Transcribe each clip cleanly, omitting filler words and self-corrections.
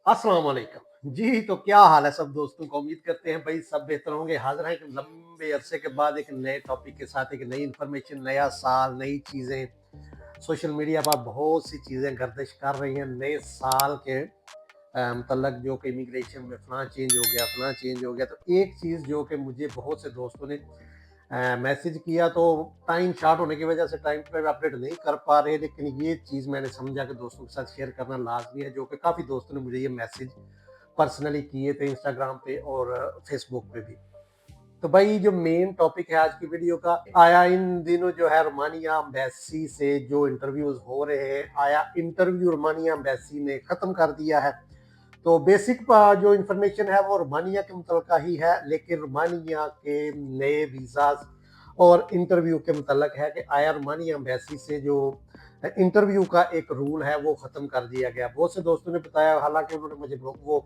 अस्सलाम वालेकुम जी। तो क्या हाल है सब दोस्तों को? उम्मीद करते हैं भाई सब बेहतर होंगे। हाजिर हैं एक लंबे अरसे के बाद एक नए टॉपिक के साथ, एक नई इन्फॉर्मेशन, नया साल, नई चीज़ें। सोशल मीडिया पर बहुत सी चीज़ें गर्दिश कर रही हैं नए साल के मतलब जो कि इमिग्रेशन में फ़लाँ चेंज हो गया, फ़लाँ चेंज हो गया। तो एक चीज़ जो कि मुझे बहुत से दोस्तों ने मैसेज किया, तो टाइम शॉर्ट होने की वजह से टाइम पे अपडेट नहीं कर पा रहे, लेकिन ये चीज़ मैंने समझा कि दोस्तों के साथ शेयर करना लाजमी है, जो कि काफ़ी दोस्तों ने मुझे ये मैसेज पर्सनली किए थे इंस्टाग्राम पे और फेसबुक पे भी। तो भाई जो मेन टॉपिक है आज की वीडियो का, आया इन दिनों जो है रोमानिया एम्बेसी से जो इंटरव्यूज हो रहे हैं, आया इंटरव्यू रोमानिया एम्बेसी ने खत्म कर दिया है। तो बेसिक जो इंफॉर्मेशन है वो रोमानिया के मुतल्लिका ही है, लेकिन रोमानिया के नए वीज़ाज और इंटरव्यू के मुतल्लिक है कि आया रोमानिया एम्बेसी से जो इंटरव्यू का एक रूल है वो ख़त्म कर दिया गया। बहुत से दोस्तों ने बताया, हालांकि उन्होंने मुझे वो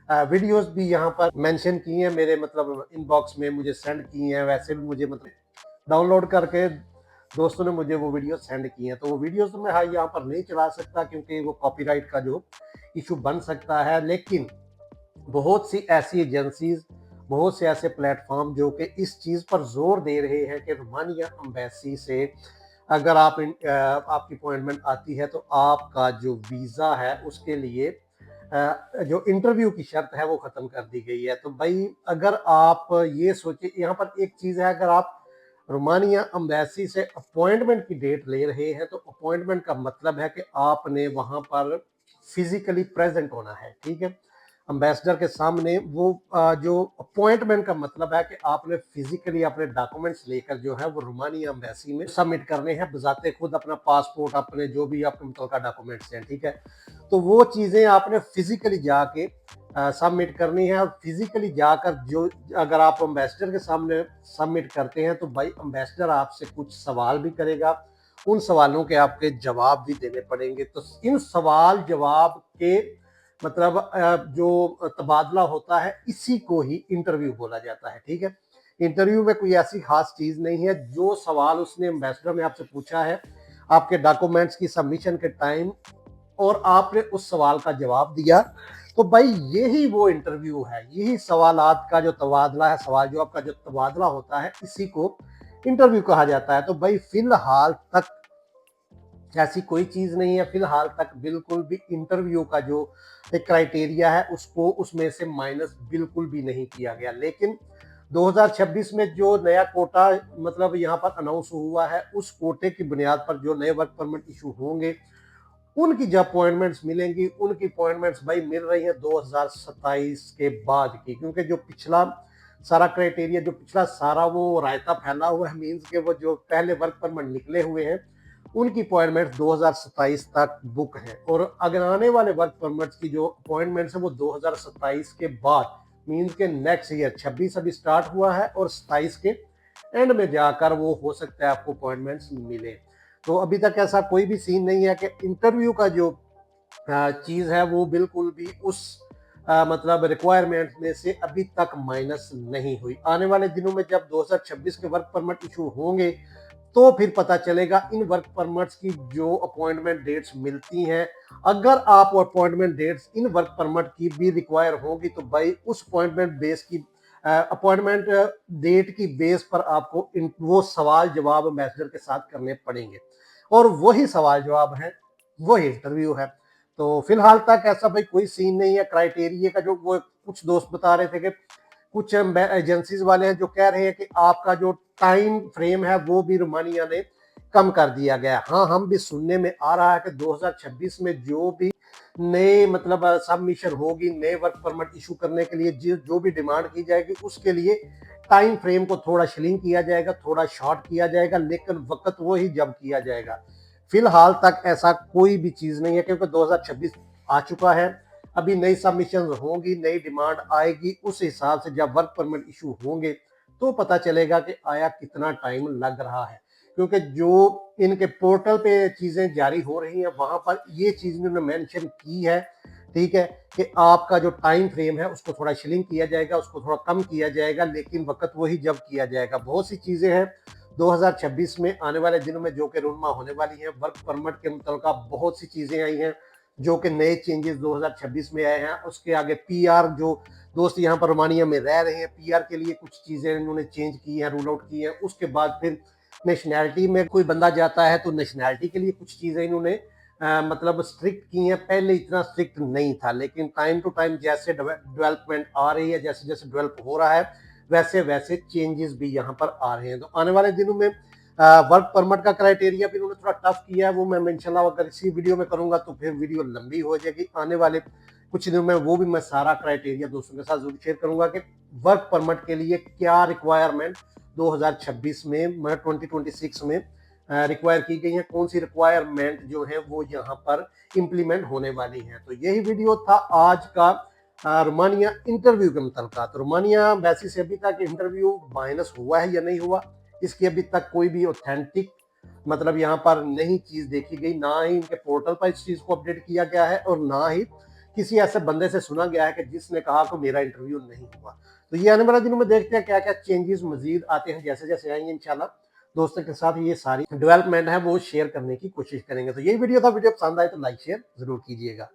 वीडियोस भी यहाँ पर मेंशन की हैं, मेरे मतलब इनबॉक्स में मुझे सेंड की हैं। वैसे भी मुझे मतलब डाउनलोड करके दोस्तों ने मुझे वो वीडियो सेंड की हैं। तो वो वीडियोस तो मैं हाँ यहाँ पर नहीं चला सकता क्योंकि वो कॉपीराइट का जो इशू बन सकता है। लेकिन बहुत सी ऐसी एजेंसीज, बहुत से ऐसे प्लेटफॉर्म जो कि इस चीज़ पर जोर दे रहे हैं कि रोमानिया एम्बेसी से अगर आपकी अपॉइंटमेंट आती है तो आपका जो वीज़ा है उसके लिए जो इंटरव्यू की शर्त है वो ख़त्म कर दी गई है। तो भाई अगर आप ये सोचिए, यहाँ पर एक चीज़ है, अगर आप रोमानिया एम्बेसी से अपॉइंटमेंट की डेट ले रहे हैं तो अपॉइंटमेंट का मतलब है कि आपने वहाँ पर फिजिकली प्रेजेंट होना है, ठीक है। एम्बेसडर के सामने वो जो अपॉइंटमेंट का मतलब है कि आपने फिजिकली अपने डॉक्यूमेंट्स लेकर जो है वो रोमानिया एम्बेसी में सबमिट करने हैं, बजाते खुद अपना पासपोर्ट, अपने जो भी आपके मुतल्लिका डॉक्यूमेंट्स हैं, ठीक है। तो वो चीज़ें आपने फिजिकली जाके सबमिट करनी है, और फिजिकली जाकर जो अगर आप एम्बेसडर के सामने सबमिट करते हैं तो भाई एम्बेसडर आपसे कुछ सवाल भी करेगा, उन सवालों के आपके जवाब भी देने पड़ेंगे। तो इन सवाल जवाब के मतलब जो तबादला होता है इसी को ही इंटरव्यू बोला जाता है, ठीक है। इंटरव्यू में कोई ऐसी खास चीज़ नहीं है, जो सवाल उसने एम्बेसडर ने आपसे पूछा है आपके डॉक्यूमेंट्स की सबमिशन के टाइम, और आपने उस सवाल का जवाब दिया, तो भाई यही वो इंटरव्यू है। यही सवालात का जो तबादला है, सवाल जवाब का जो तबादला होता है, इसी को इंटरव्यू कहा जाता है। तो भाई फिलहाल तक ऐसी कोई चीज़ नहीं है, फिलहाल तक बिल्कुल भी इंटरव्यू का जो एक क्राइटेरिया है उसको उसमें से माइनस बिल्कुल भी नहीं किया गया। लेकिन 2026 में जो नया कोटा मतलब यहाँ पर अनाउंस हुआ है, उस कोटे की बुनियाद पर जो नए वर्क परमिट इशू होंगे, उनकी जब अपॉइंटमेंट्स मिलेंगी, उनकी अपॉइंटमेंट्स भाई मिल रही है 2027 के बाद की, क्योंकि जो पिछला सारा क्राइटेरिया, जो पिछला सारा वो रायता फैला हुआ है, मीन्स के वो जो पहले वर्क परमिट निकले हुए हैं उनकी अपॉइंटमेंट 2027 तक बुक है, और अगर आने वाले वर्क परमिट्स की जो अपॉइंटमेंट्स है वो 2027 के बाद, मीन्स के नेक्स्ट ईयर 26 अभी स्टार्ट हुआ है और 27 के एंड में जाकर वो हो सकता है आपको अपॉइंटमेंट्स मिले। तो अभी तक ऐसा कोई भी सीन नहीं है कि इंटरव्यू का जो चीज़ है वो बिल्कुल भी उस मतलब रिक्वायरमेंट में से अभी तक माइनस नहीं हुई। आने वाले दिनों में जब 2026 के वर्क परमिट इशू होंगे तो फिर पता चलेगा इन वर्क परमिट्स की जो अपॉइंटमेंट डेट्स मिलती हैं। अगर आप appointment dates in work permit की भी रिक्वायर होगी तो भाई उस अपॉइंटमेंट बेस की अपॉइंटमेंट डेट की बेस पर आपको वो सवाल जवाब एम्बेसडर के साथ करने पड़ेंगे, और वही सवाल जवाब है, वही इंटरव्यू है। तो फिलहाल तक ऐसा भाई कोई सीन नहीं है। क्राइटेरिया का जो वो कुछ दोस्त बता रहे थे कि कुछ एजेंसीज वाले हैं जो कह रहे हैं कि आपका जो टाइम फ्रेम है वो भी रोमानिया ने कम कर दिया गया। हाँ, हम भी सुनने में आ रहा है कि 2026 में जो भी नए मतलब सबमिशन होगी, नए वर्क परमिट इशू करने के लिए जो भी डिमांड की जाएगी उसके लिए टाइम फ्रेम को थोड़ा श्रिंक किया जाएगा, थोड़ा शॉर्ट किया जाएगा, लेकिन वक्त वो ही जब किया जाएगा। फिलहाल तक ऐसा कोई भी चीज़ नहीं है, क्योंकि 2026 आ चुका है। अभी नई सबमिशन होंगी, नई डिमांड आएगी, उस हिसाब से जब वर्क परमिट इशू होंगे तो पता चलेगा कि आया कितना टाइम लग रहा है। क्योंकि जो इनके पोर्टल पे चीज़ें जारी हो रही हैं वहाँ पर ये चीज़ इन्होंने मेंशन की है, ठीक है, कि आपका जो टाइम फ्रेम है उसको थोड़ा श्रिंक किया जाएगा, उसको थोड़ा कम किया जाएगा, लेकिन वक्त वही जब किया जाएगा। बहुत सी चीज़ें हैं 2026 में आने वाले दिनों में जो कि रूनमा होने वाली हैं। वर्क परमिट के मुतल्लिका बहुत सी चीज़ें आई हैं जो कि नए चेंजेस 2026 में आए हैं। उसके आगे पीआर, जो दोस्त यहाँ पर रोमानिया में रह रहे हैं, पीआर के लिए कुछ चीज़ें इन्होंने चेंज की हैं, रूल आउट की हैं। उसके बाद फिर नेशनैलिटी में कोई बंदा जाता है तो नेशनैलिटी के लिए कुछ चीज़ें इन्होंने मतलब स्ट्रिक्ट की हैं। पहले इतना स्ट्रिक्ट नहीं था, लेकिन टाइम टू टाइम जैसे डेवलपमेंट आ रही है, जैसे जैसे डेवलप हो रहा है, वैसे वैसे चेंजेस भी यहाँ पर आ रहे हैं। तो आने वाले दिनों में वर्क परमिट का क्राइटेरिया भी उन्होंने थोड़ा टफ किया है, वो मैं इंशाल्लाह अगर इसी वीडियो में करूंगा तो फिर वीडियो लंबी हो जाएगी। आने वाले कुछ दिनों में वो भी मैं सारा क्राइटेरिया दोस्तों के साथ जरूर शेयर करूंगा कि वर्क परमिट के लिए क्या रिक्वायरमेंट 2026 में, मतलब 2026 में रिक्वायर की गई है, कौन सी रिक्वायरमेंट जो है वो यहाँ पर इम्प्लीमेंट होने वाली है। तो यही वीडियो था आज का रोमानिया इंटरव्यू के मुताबिक। तो रोमानिया वैसे से अभी तक इंटरव्यू माइनस हुआ है या नहीं हुआ, इसकी अभी तक कोई भी ऑथेंटिक मतलब यहाँ पर नई चीज देखी गई, ना ही इनके पोर्टल पर इस चीज को अपडेट किया गया है और ना ही किसी ऐसे बंदे से सुना गया है कि जिसने कहा कि मेरा इंटरव्यू नहीं हुआ। तो ये आने वाले दिनों में देखते हैं क्या क्या चेंजेस मजीद आते हैं, जैसे जैसे आएंगे इंशाल्लाह दोस्तों के साथ ये सारी डेवलपमेंट है वो शेयर करने की कोशिश करेंगे। तो ये वीडियो था, वीडियो पसंद आए तो लाइक शेयर जरूर कीजिएगा।